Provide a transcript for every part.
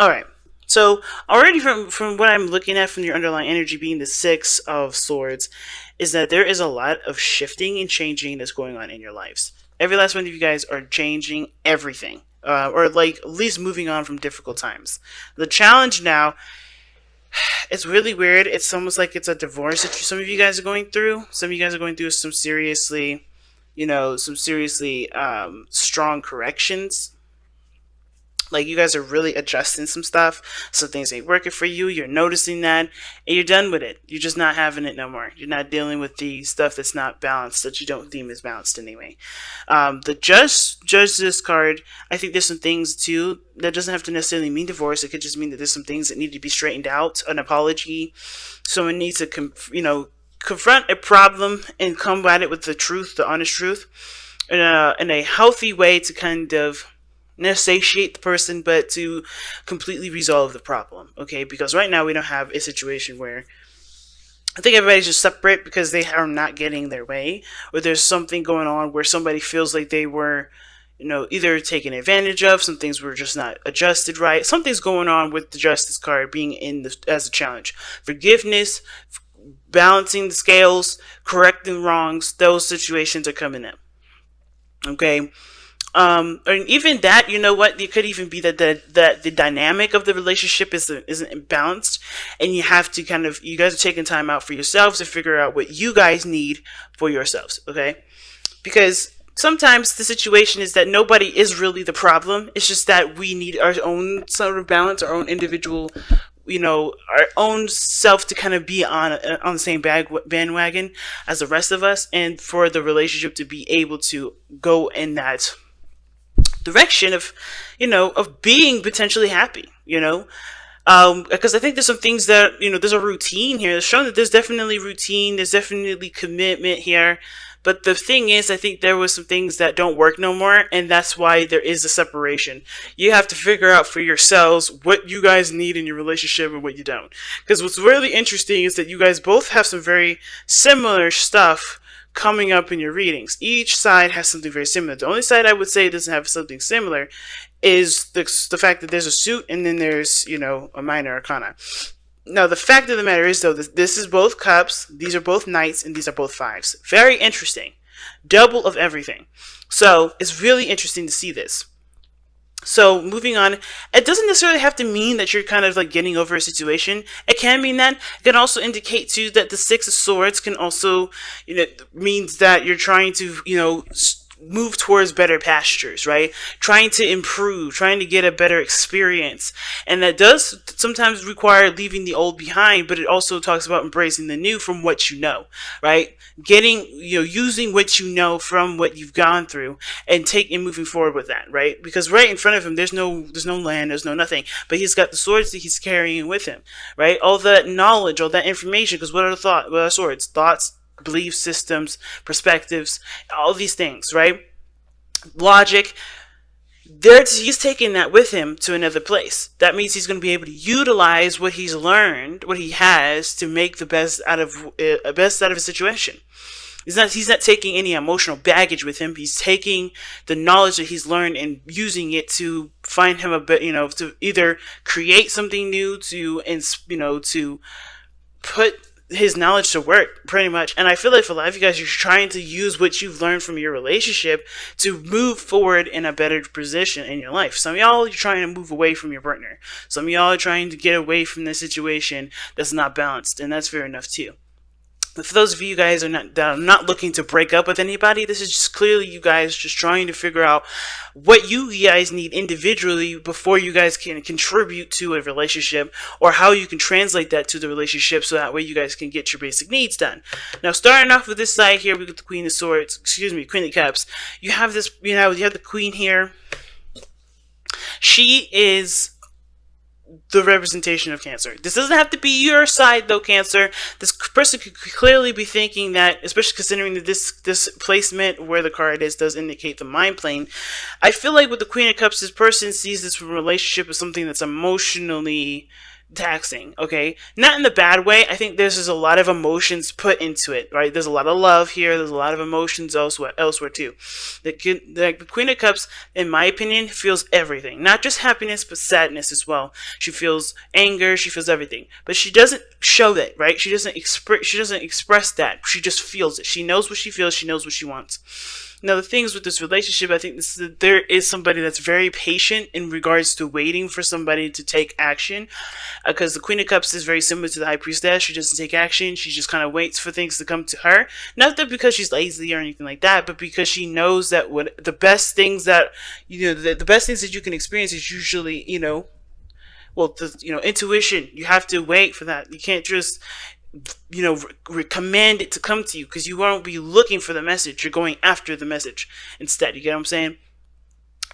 All right. So already from what I'm looking at from your underlying energy being the Six of Swords, is that there is a lot of shifting and changing that's going on in your lives. Every last one of you guys are changing everything, or like at least moving on from difficult times. The challenge now, it's really weird. It's almost like it's a divorce that some of you guys are going through. Some of you guys are going through some seriously, some seriously strong corrections. Like you guys are really adjusting some stuff. Some things ain't working for you. You're noticing that, and you're done with it. You're just not having it no more. You're not dealing with the stuff that's not balanced, that you don't deem as balanced anyway. The judge this card. I think there's some things too that doesn't have to necessarily mean divorce. It could just mean that there's some things that need to be straightened out. An apology. Someone needs to confront a problem and combat it with the truth, the honest truth, in a healthy way to kind of not satiate the person, but to completely resolve the problem. Okay, because right now we don't have a situation where I think everybody's just separate because they are not getting their way, or there's something going on where somebody feels like they were, either taken advantage of. Some things were just not adjusted right. Something's going on with the Justice card being as a challenge. Forgiveness, balancing the scales, correcting wrongs. Those situations are coming up. Okay. And even that, you know what? It could even be that the dynamic of the relationship isn't balanced, and you have to you guys are taking time out for yourselves to figure out what you guys need for yourselves, okay? Because sometimes the situation is that nobody is really the problem. It's just that we need our own sort of balance, our own individual, our own self to kind of be on the same bandwagon as the rest of us, and for the relationship to be able to go in that direction of being potentially happy, because I think there's some things that there's a routine here. It's shown that there's definitely routine, there's definitely commitment here, but the thing is, I think there was some things that don't work no more, and that's why there is a separation. You have to figure out for yourselves what you guys need in your relationship and what you don't, because what's really interesting is that you guys both have some very similar stuff coming up in your readings. Each side has something very similar. The only side I would say doesn't have something similar is the fact that there's a suit and then there's, a minor arcana. Now, the fact of the matter is, though, this is both cups, these are both knights, and these are both fives. Very interesting. Double of everything. So, it's really interesting to see this. So, moving on, it doesn't necessarily have to mean that you're kind of like getting over a situation. It can mean that. It can also indicate, too, that the Six of Swords can also, means that you're trying to, move towards better pastures, right? Trying to improve, trying to get a better experience. And that does sometimes require leaving the old behind, but it also talks about embracing the new from what you know, right? Getting, using what you know from what you've gone through and moving forward with that, right? Because right in front of him, there's no land, there's no nothing, but he's got the swords that he's carrying with him, right? All that knowledge, all that information, because what are swords? Thoughts, belief systems, perspectives, all these things, right? Logic. He's taking that with him to another place. That means he's going to be able to utilize what he's learned, what he has, to make the best out of a situation. He's not taking any emotional baggage with him. He's taking the knowledge that he's learned and using it to find him a bit, to either create something new, to put his knowledge to work, pretty much. And I feel like for a lot of you guys, you're trying to use what you've learned from your relationship to move forward in a better position in your life. Some of y'all are trying to move away from your partner. Some of y'all are trying to get away from this situation that's not balanced, and that's fair enough too. But for those of you guys that are not looking to break up with anybody, this is just clearly you guys just trying to figure out what you guys need individually before you guys can contribute to a relationship, or how you can translate that to the relationship so that way you guys can get your basic needs done. Now, starting off with this side here, we got the Queen of Swords, Queen of Cups. You have this, you have the Queen here. She is the representation of Cancer. This doesn't have to be your side, though, Cancer. This person could clearly be thinking that, especially considering that this placement where the card is does indicate the mind plane. I feel like with the Queen of Cups, this person sees this relationship as something that's emotionally taxing, okay? Not in the bad way. I think there's just a lot of emotions put into it, right? There's a lot of love here. There's a lot of emotions elsewhere too. The Queen of Cups, in my opinion, feels everything. Not just happiness, but sadness as well. She feels anger. She feels everything. But she doesn't show that, right? She doesn't express that. She just feels it. She knows what she feels. She knows what she wants. Now, the things with this relationship, I think there is somebody that's very patient in regards to waiting for somebody to take action. Because the Queen of Cups is very similar to the High Priestess. She doesn't take action. She just kind of waits for things to come to her. Not that because she's lazy or anything like that, but because she knows that the best things that, the best things that you can experience is usually, intuition. You have to wait for that. You can't just command it to come to you, because you won't be looking for the message. You're going after the message instead. You get what I'm saying?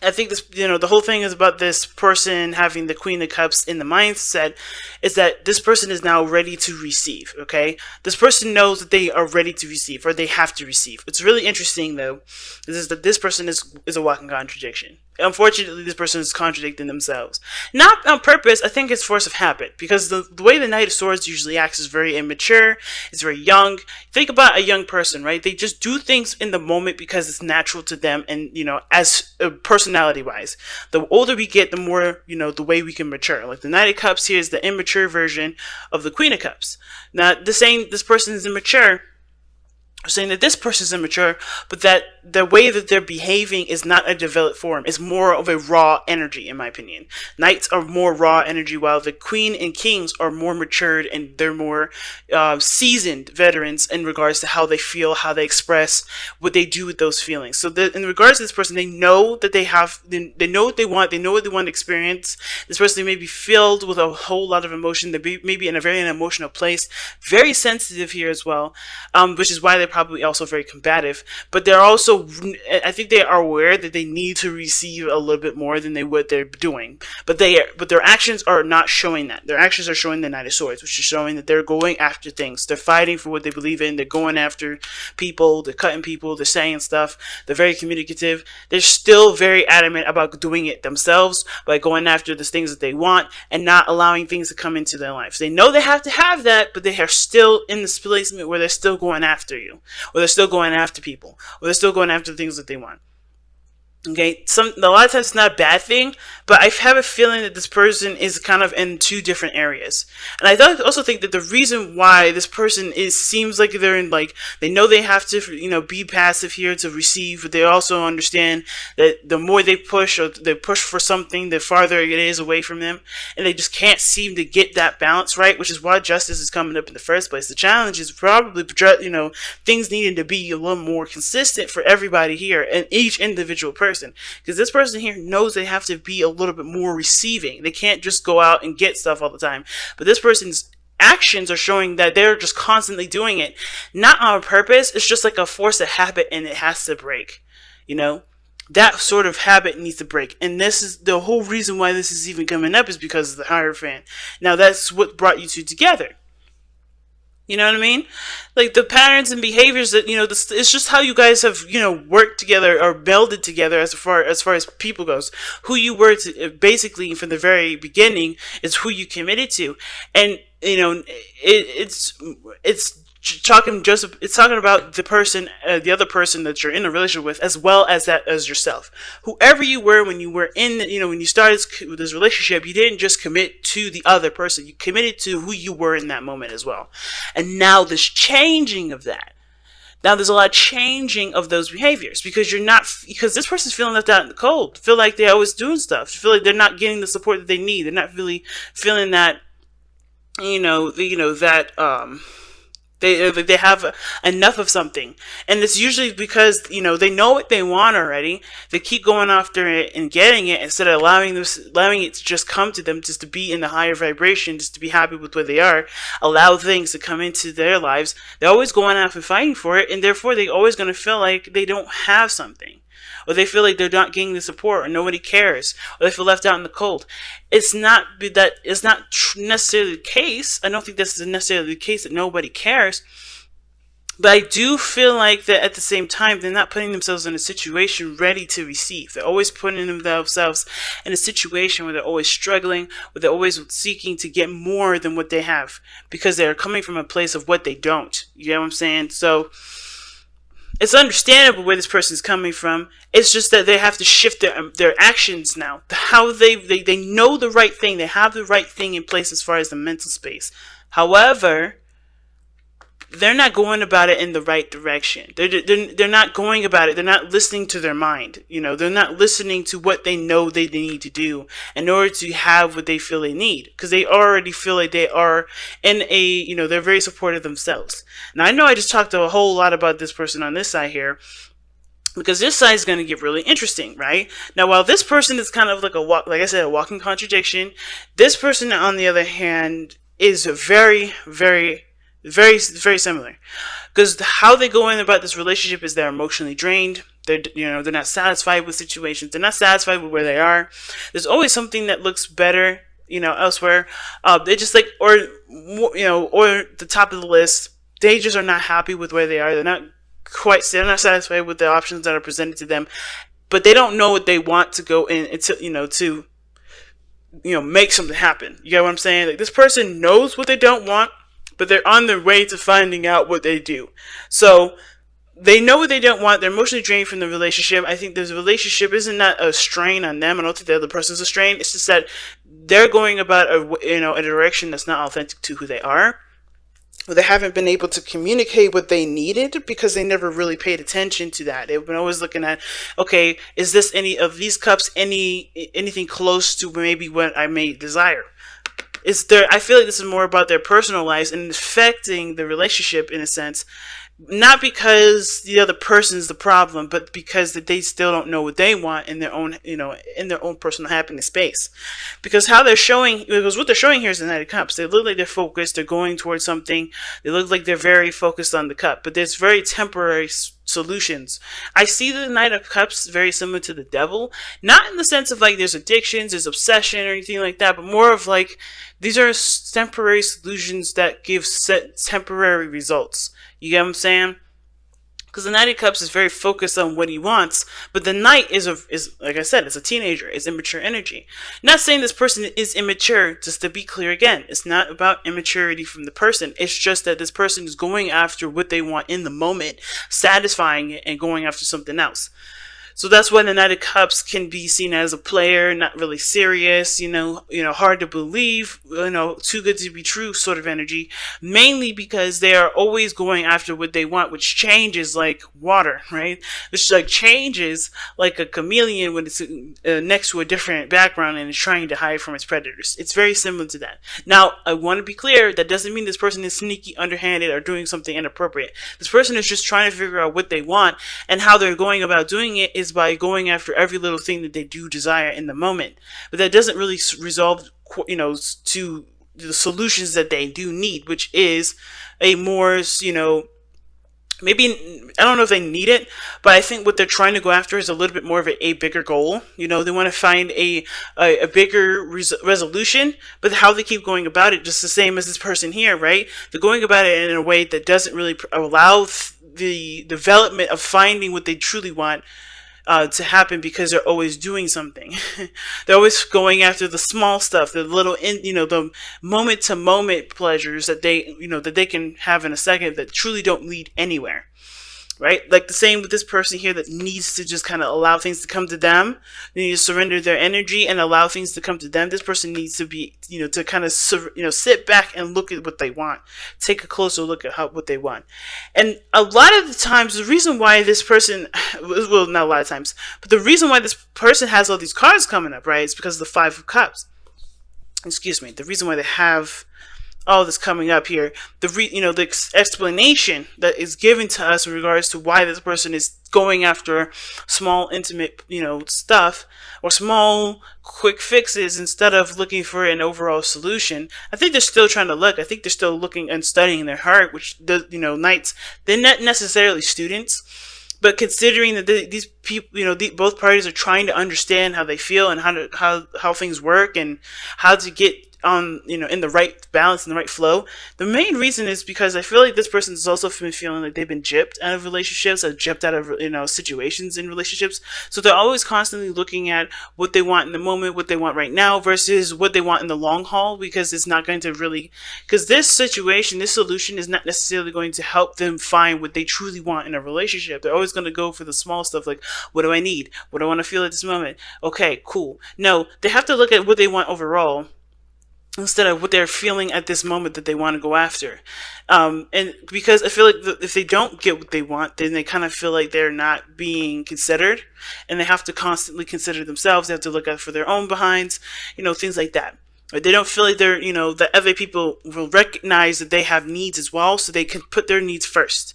I think this, the whole thing is about this person having the Queen of Cups in the mindset is that this person is now ready to receive, okay? This person knows that they are ready to receive, or they have to receive. What's really interesting, though, is that this person is a walking contradiction. Unfortunately, this person is contradicting themselves. Not on purpose. I think it's force of habit, because the way the Knight of Swords usually acts is very immature. It's very young. Think about a young person, right? They just do things in the moment because it's natural to them, and, as personality-wise. The older we get, the more, the way we can mature. Like the Knight of Cups here is the immature version of the Queen of Cups. Now, this person is immature, saying that this person is immature, but that the way that they're behaving is not a developed form. It's more of a raw energy, in my opinion. Knights are more raw energy, while the Queen and Kings are more matured, and they're more seasoned veterans in regards to how they feel, how they express, what they do with those feelings. So in regards to this person, they know that they know what they want, they know what they want to experience. This person may be filled with a whole lot of emotion. They may be in a very emotional place, very sensitive here as well, which is why they're probably also very combative, but they're also, I think they are aware that they need to receive a little bit more than they're doing, but their actions are not showing that. Their actions are showing the Knight of Swords, which is showing that they're going after things. They're fighting for what they believe in. They're going after people. They're cutting people. They're saying stuff. They're very communicative. They're still very adamant about doing it themselves by going after the things that they want and not allowing things to come into their lives. They know they have to have that, but they are still in this placement where they're still going after you. Or they're still going after people, or they're still going after the things that they want. Okay, a lot of times it's not a bad thing, but I have a feeling that this person is kind of in two different areas. And I also think that the reason why this person seems like they're in, like, they know they have to, be passive here to receive, but they also understand that the more they push, or they push for something, the farther it is away from them, and they just can't seem to get that balance right, which is why justice is coming up in the first place. The challenge is probably, things needing to be a little more consistent for everybody here and each individual person. Because this person here knows they have to be a little bit more receiving. They can't just go out and get stuff all the time. But this person's actions are showing that they're just constantly doing it. Not on purpose. It's just like a force of habit, and it has to break. That sort of habit needs to break. And this is the whole reason why this is even coming up, is because of the Hierophant. Now, that's what brought you two together. You know what I mean? Like the patterns and behaviors that, it's just how you guys have, worked together or melded together as far as people goes. Who you were to, basically from the very beginning is who you committed to. And, it's talking about the person, the other person that you're in a relationship with, as well as yourself. Whoever you were when you were in, when you started this relationship, you didn't just commit to the other person. You committed to who you were in that moment as well. And now there's changing of that. Now there's a lot of changing of those behaviors, because because this person's feeling left out in the cold. Feel like they're always doing stuff. Feel like they're not getting the support that they need. They're not really feeling that, they have enough of something. And it's usually because, they know what they want already. They keep going after it and getting it, instead of allowing it to just come to them, just to be in the higher vibration, just to be happy with where they are, allow things to come into their lives. They're always going after fighting for it, and therefore they're always going to feel like they don't have something. Or they feel like they're not getting the support, or nobody cares, or they feel left out in the cold. It's not necessarily the case. I don't think this is necessarily the case that nobody cares. But I do feel like that at the same time, they're not putting themselves in a situation ready to receive. They're always putting themselves in a situation where they're always struggling, where they're always seeking to get more than what they have because they're coming from a place of what they don't. You know what I'm saying? So it's understandable where this person's coming from. It's just that they have to shift their actions now. How they know the right thing. They have the right thing in place as far as the mental space. However, they're not going about it in the right direction. They're not going about it. They're not listening to their mind. You know, they're not listening to what they know they need to do in order to have what they feel they need. Because they already feel like they are in a, you know, they're very supportive themselves. Now, I know I just talked a whole lot about this person on this side here, because this side is going to get really interesting, right? Now, while this person is kind of like like I said, a walking contradiction, this person, on the other hand, is very similar, because how they go in about this relationship is they're emotionally drained. They're not satisfied with situations. They're not satisfied with where they are. There's always something that looks better, elsewhere. They just like, or the top of the list. They just are not happy with where they are. They're not satisfied with the options that are presented to them, but they don't know what they want to go in to make something happen. You get what I'm saying? Like, this person knows what they don't want, but they're on their way to finding out what they do. So they know what they don't want. They're emotionally drained from the relationship. I think this relationship isn't not a strain on them. I don't think the other person's a strain. It's just that they're going about a direction that's not authentic to who they are. They haven't been able to communicate what they needed because they never really paid attention to that. They've been always looking at, okay, is this any of these cups anything close to maybe what I may desire? I feel like this is more about their personal lives and affecting the relationship in a sense, not because the other person's the problem, but because that they still don't know what they want in their own, in their own personal happiness space. Because what they're showing here is the Knight of Cups. They look like they're focused. They're going towards something. They look like they're very focused on the cup, but there's very temporary solutions. I see the Knight of Cups very similar to the Devil, not in the sense of like there's addictions, there's obsession or anything like that, but more of like these are temporary solutions that give set temporary results. You get what I'm saying? Because the Knight of Cups is very focused on what he wants, but the Knight is like I said, it's a teenager. It's immature energy. Not saying this person is immature. Just to be clear again, it's not about immaturity from the person. It's just that this person is going after what they want in the moment, satisfying it, and going after something else. So that's why the Knight of Cups can be seen as a player, not really serious, hard to believe, too good to be true sort of energy, mainly because they are always going after what they want, which changes like water, right? Which like changes like a chameleon when it's next to a different background and is trying to hide from its predators. It's very similar to that. Now, I want to be clear, that doesn't mean this person is sneaky, underhanded, or doing something inappropriate. This person is just trying to figure out what they want, and how they're going about doing it is by going after every little thing that they do desire in the moment. But that doesn't really resolve, to the solutions that they do need, which is a more, maybe, I don't know if they need it, but I think what they're trying to go after is a little bit more of a bigger goal. They want to find a bigger resolution, but how they keep going about it, just the same as this person here, right? They're going about it in a way that doesn't really allow the development of finding what they truly want to happen, because they're always doing something. They're always going after the small stuff, the little, the moment to moment pleasures that they can have in a second that truly don't lead anywhere. Right? Like the same with this person here that needs to just kind of allow things to come to them. They need to surrender their energy and allow things to come to them. This person needs to be, to kind of, sit back and look at what they want. Take a closer look at what they want. And a lot of the times, the reason why this person, well, not a lot of times, but the reason why this person has all these cards coming up, right, is because of the Five of Cups. Excuse me. The reason why they have all this coming up here, the explanation that is given to us in regards to why this person is going after small, intimate, stuff, or small, quick fixes instead of looking for an overall solution. I think they're still trying to look. I think they're still looking and studying their heart, which Knights, they're not necessarily students. But considering that these people, both parties are trying to understand how they feel and how things work and how to get on, in the right balance and the right flow. The main reason is because I feel like this person has also been feeling like they've been gypped out of relationships, or gypped out of, situations in relationships. So they're always constantly looking at what they want in the moment, what they want right now, versus what they want in the long haul, because it's not going to really, because this situation, this solution is not necessarily going to help them find what they truly want in a relationship. They're always going to go for the small stuff, like, what do I need? What do I want to feel at this moment? Okay, cool. No, they have to look at what they want overall, instead of what they're feeling at this moment that they want to go after. And because I feel like if they don't get what they want, then they kind of feel like they're not being considered, and they have to constantly consider themselves. They have to look out for their own behinds, things like that. Or they don't feel like they're, that other people will recognize that they have needs as well, so they can put their needs first.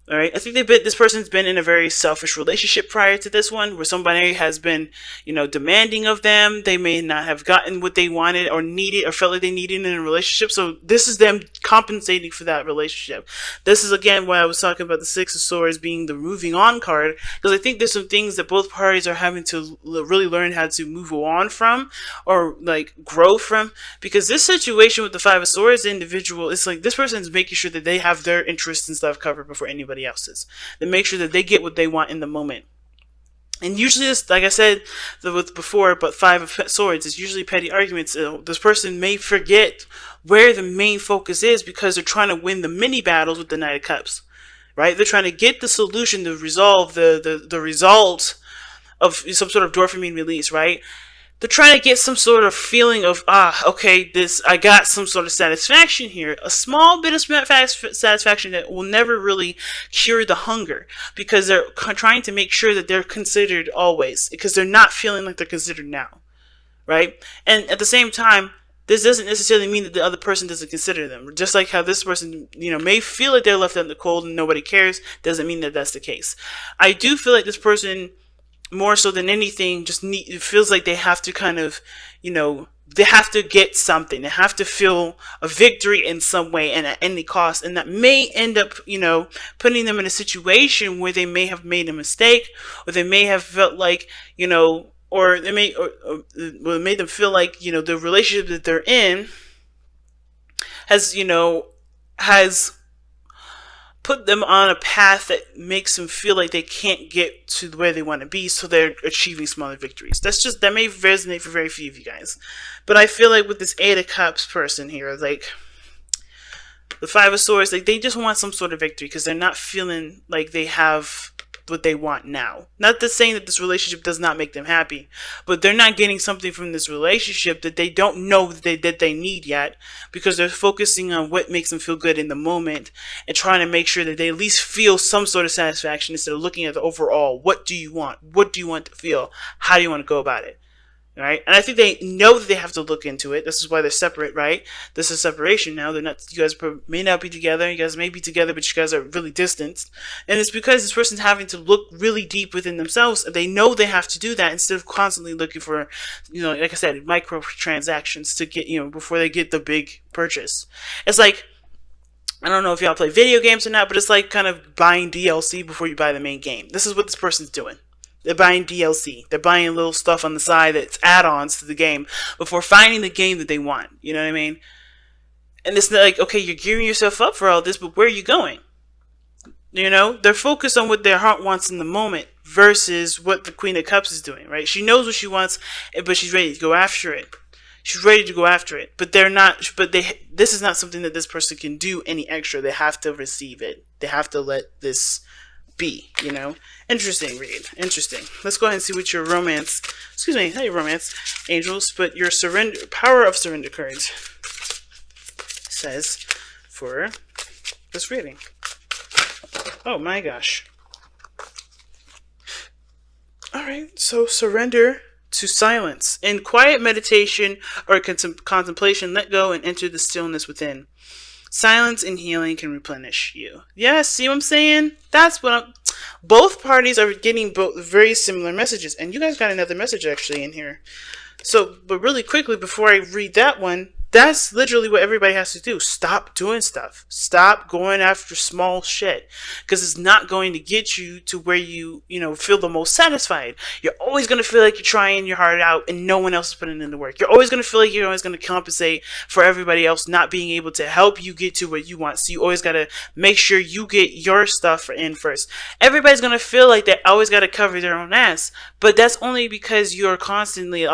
All right, I think this person's been in a very selfish relationship prior to this one, where somebody has been, demanding of them. They may not have gotten what they wanted or needed or felt like they needed in a relationship. So this is them compensating for that relationship. This is, again, why I was talking about the Six of Swords being the moving on card, because I think there's some things that both parties are having to really learn how to move on from, or like grow from. Because this situation with the Five of Swords individual, it's like this person's making sure that they have their interests and stuff covered before anybody else's. They make sure that they get what they want in the moment. And usually this, like I said before, but Five of Swords is usually petty arguments. This person may forget where the main focus is, because they're trying to win the mini battles with the Knight of Cups, right? They're trying to get the solution to resolve the result of some sort of dopamine release, right? They're trying to get some sort of feeling of, okay, I got some sort of satisfaction here. A small bit of satisfaction that will never really cure the hunger, because they're trying to make sure that they're considered always, because they're not feeling like they're considered now, right? And at the same time, this doesn't necessarily mean that the other person doesn't consider them. Just like how this person, may feel like they're left out in the cold and nobody cares, doesn't mean that that's the case. I do feel like this person, more so than anything, it feels like they have to kind of, they have to get something. They have to feel a victory in some way and at any cost. And that may end up, putting them in a situation where they may have made a mistake, or they may have felt like, or they may, or made them feel like, the relationship that they're in has, has put them on a path that makes them feel like they can't get to where they want to be, so they're achieving smaller victories. That may resonate for very few of you guys. But I feel like with this Eight of Cups person here, like the Five of Swords, like they just want some sort of victory, because they're not feeling like they have what they want now. Not to saying that this relationship does not make them happy, but they're not getting something from this relationship that they don't know that they need yet, because they're focusing on what makes them feel good in the moment and trying to make sure that they at least feel some sort of satisfaction, instead of looking at the overall. What do you want? What do you want to feel? How do you want to go about it? Right? And I think they know that they have to look into it. This is why they're separate, right? This is separation now. They're not. You guys may not be together. You guys may be together, but you guys are really distanced. And it's because this person's having to look really deep within themselves. They know they have to do that, instead of constantly looking for, like I said, micro transactions to get, before they get the big purchase. It's like, I don't know if y'all play video games or not, but it's like kind of buying DLC before you buy the main game. This is what this person's doing. They're buying DLC. They're buying little stuff on the side that's add-ons to the game before finding the game that they want. You know what I mean? And it's like, okay, you're gearing yourself up for all this, but where are you going? They're focused on what their heart wants in the moment versus what the Queen of Cups is doing, right? She knows what she wants, but she's ready to go after it. She's ready to go after it, but they're not. But this is not something that this person can do any extra. They have to receive it. They have to let this be, Interesting read. Interesting. Let's go ahead and see what your romance, not your romance, angels, but your power of surrender cards says for this reading. Oh my gosh. Alright, so surrender to silence. In quiet meditation or contemplation, let go and enter the stillness within. Silence and healing can replenish you. Yeah, see what I'm saying? That's what both parties are getting both very similar messages. And you guys got another message actually in here. So, but really quickly before I read that one, that's literally what everybody has to do. Stop doing stuff. Stop going after small shit, because it's not going to get you to where you feel the most satisfied. You're always going to feel like you're trying your heart out and no one else is putting in the work. You're always going to feel like you're always going to compensate for everybody else not being able to help you get to what you want. So you always got to make sure you get your stuff in first. Everybody's going to feel like they always got to cover their own ass, but that's only because you're constantly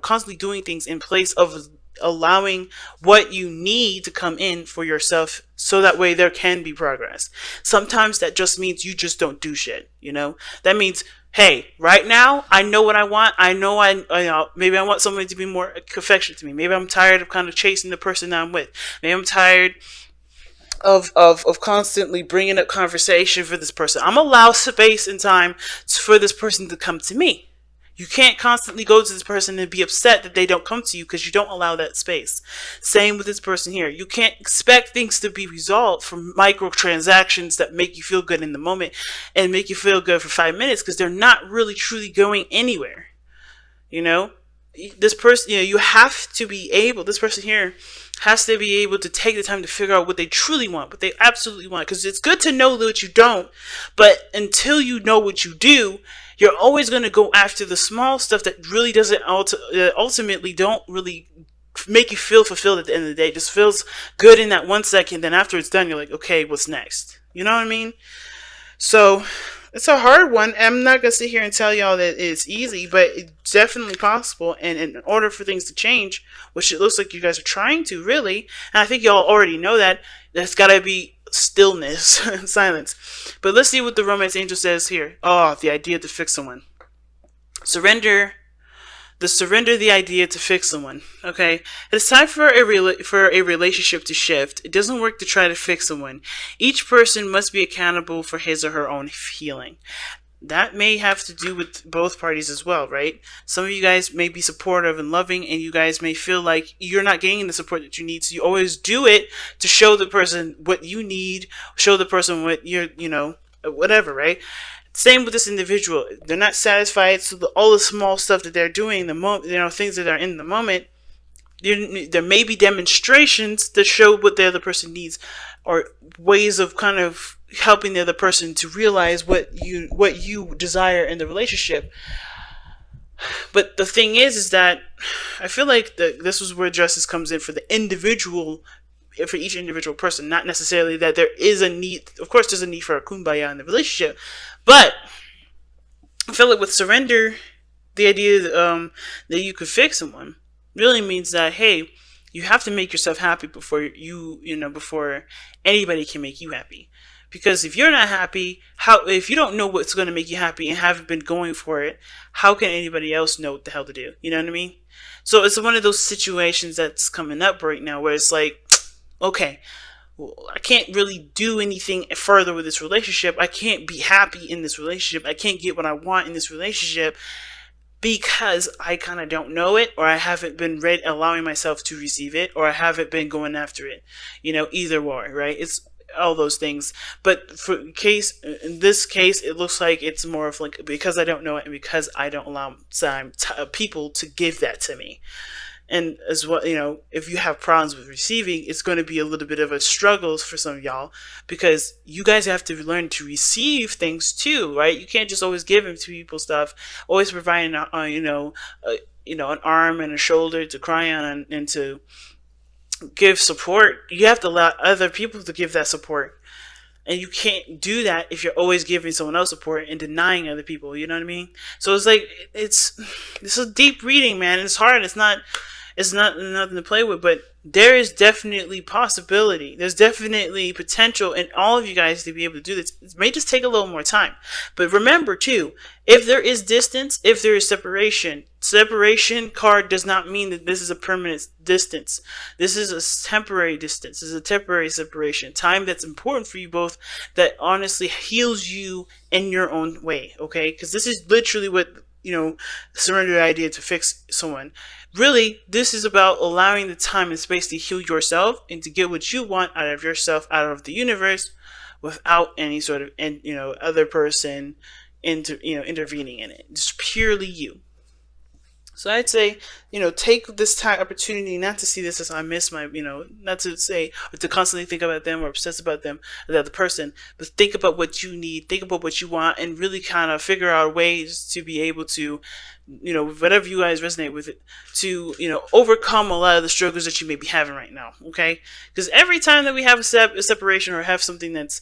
constantly doing things in place of allowing what you need to come in for yourself, so that way there can be progress. Sometimes that just means you just don't do shit. That means, hey, right now I know what I want. I know maybe I want somebody to be more affectionate to me. Maybe I'm tired of kind of chasing the person that I'm with. Maybe I'm tired of constantly bringing up conversation for this person. I'm allow space and time for this person to come to me. You can't constantly go to this person and be upset that they don't come to you, because you don't allow that space. Same with this person here. You can't expect things to be resolved from microtransactions that make you feel good in the moment and make you feel good for 5 minutes, because they're not really truly going anywhere. This person, you have to be able, this person here has to be able to take the time to figure out what they truly want, what they absolutely want. Because it's good to know what you don't, but until you know what you do, you're always going to go after the small stuff that really doesn't ultimately don't really make you feel fulfilled at the end of the day. It just feels good in that 1 second. Then after it's done, you're like, okay, what's next? You know what I mean? So it's a hard one. I'm not going to sit here and tell y'all that it's easy, but it's definitely possible. And in order for things to change, which it looks like you guys are trying to, really, and I think y'all already know that, there's got to be stillness, silence. But let's see what the romance angel says here. Oh, the idea to fix someone. Surrender the idea to fix someone. Okay, it's time for a relationship to shift. It doesn't work to try to fix someone. Each person must be accountable for his or her own healing. That may have to do with both parties as well, right? Some of you guys may be supportive and loving, and you guys may feel like you're not getting the support that you need, so you always do it to show the person what you need, show the person what you're, whatever, right? Same with this individual. They're not satisfied, so all the small stuff that they're doing, things that are in the moment, there may be demonstrations that show what the other person needs, or ways of kind of helping the other person to realize what you desire in the relationship. But the thing is that I feel like this is where justice comes in for the individual, for each individual person. Not necessarily that there is a need. Of course, there's a need for a kumbaya in the relationship, but I feel like with surrender, the idea that you could fix someone really means that, hey, you have to make yourself happy before before anybody can make you happy. Because if you're not happy, if you don't know what's going to make you happy and haven't been going for it, how can anybody else know what the hell to do? You know what I mean? So it's one of those situations that's coming up right now where it's like, okay, well, I can't really do anything further with this relationship. I can't be happy in this relationship. I can't get what I want in this relationship because I kind of don't know it, or I haven't been allowing myself to receive it, or I haven't been going after it. Either or, right? It's all those things. But in this case, it looks like it's more of like, because I don't know it and because I don't allow people to give that to me. And as well, if you have problems with receiving, it's going to be a little bit of a struggle for some of y'all, because you guys have to learn to receive things too, right? You can't just always give to people stuff, always providing, an arm and a shoulder to cry on and to give support. You have to allow other people to give that support. And you can't do that if you're always giving someone else support and denying other people, you know what I mean? So it's like, this is a deep reading, man. It's hard. It's not nothing to play with, but there is definitely possibility. There's definitely potential in all of you guys to be able to do this. It may just take a little more time. But remember too, if there is distance, if there is separation card does not mean that this is a permanent distance. This is a temporary distance. This is a temporary separation. Time that's important for you both, that honestly heals you in your own way, okay? Because this is literally what, surrender the idea to fix someone. Really, this is about allowing the time and space to heal yourself and to get what you want out of yourself, out of the universe, without any sort of other person intervening in it. Just purely you. So I'd say, take this time opportunity not to see this as I miss my, not to say or to constantly think about them or obsess about them or the other person, but think about what you need, think about what you want, and really kind of figure out ways to be able to, whatever you guys resonate with it, to, overcome a lot of the struggles that you may be having right now. Okay, because every time that we have a separation or have something that's